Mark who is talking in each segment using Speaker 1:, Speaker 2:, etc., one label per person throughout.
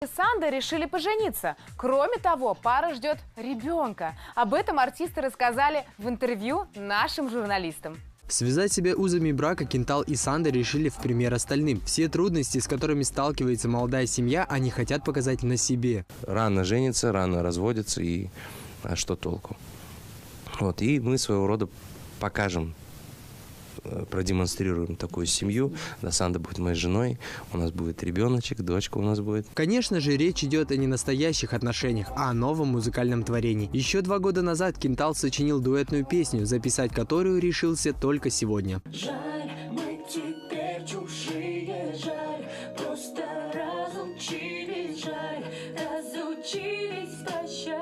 Speaker 1: Санда решили пожениться. Кроме того, пара ждет ребенка. Об этом артисты рассказали в интервью нашим журналистам.
Speaker 2: Связать себя узами брака Кентал и Санда решили в пример остальным. Все трудности, с которыми сталкивается молодая семья, они хотят показать на себе.
Speaker 3: Рано женятся, рано разводятся, и что толку? Вот, и мы своего рода покажем, продемонстрируем такую семью. Да, Санда будет моей женой, у нас будет ребеночек, дочка у нас будет.
Speaker 2: Конечно же, речь идет о не настоящих отношениях, а о новом музыкальном творении. Еще 2 года назад Кентал сочинил дуэтную песню, записать которую решился только сегодня.
Speaker 4: Жаль, мы теперь чужие, жаль, просто разучились, жаль, разучились прощать.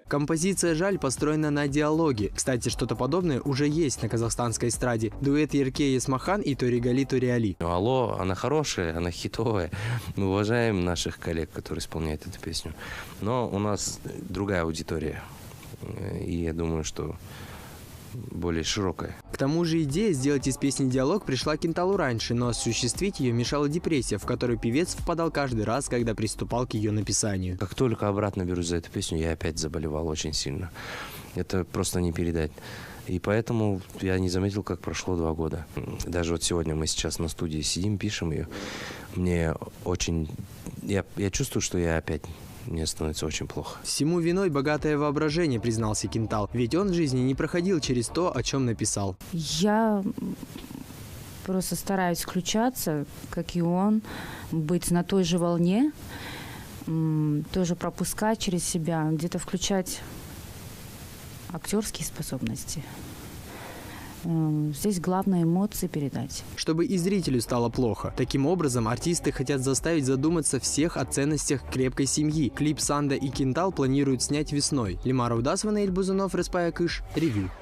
Speaker 2: Композиция «Жаль» построена на диалоге. Кстати, что-то подобное уже есть на казахстанской эстраде. Дуэт Ерке Есмахан и Торигали Ториали.
Speaker 3: Алло, она хорошая, она хитовая. Мы уважаем наших коллег, которые исполняют эту песню. Но у нас другая аудитория. И я думаю, что более широкая.
Speaker 2: К тому же идея сделать из песни диалог пришла Кенталу раньше, но осуществить ее мешала депрессия, в которую певец впадал каждый раз, когда приступал к ее написанию.
Speaker 3: Как только обратно берусь за эту песню, я опять заболевал очень сильно. Это просто не передать. И поэтому я не заметил, как прошло 2 года. Даже вот сегодня мы сейчас на студии сидим, пишем ее. Мне очень... Я чувствую, что я опять... Мне становится очень плохо.
Speaker 2: Всему виной богатое воображение, признался Кентал. Ведь он в жизни не проходил через то, о чем написал.
Speaker 5: Я просто стараюсь включаться, как и он, быть на той же волне, тоже пропускать через себя, где-то включать актерские способности. Здесь главное эмоции передать.
Speaker 2: Чтобы и зрителю стало плохо. Таким образом, артисты хотят заставить задуматься всех о ценностях крепкой семьи. Клип Санда и Кентал планируют снять весной. Лимар Удасова, Наиль Бузунов, Респая Кыш. Ревью.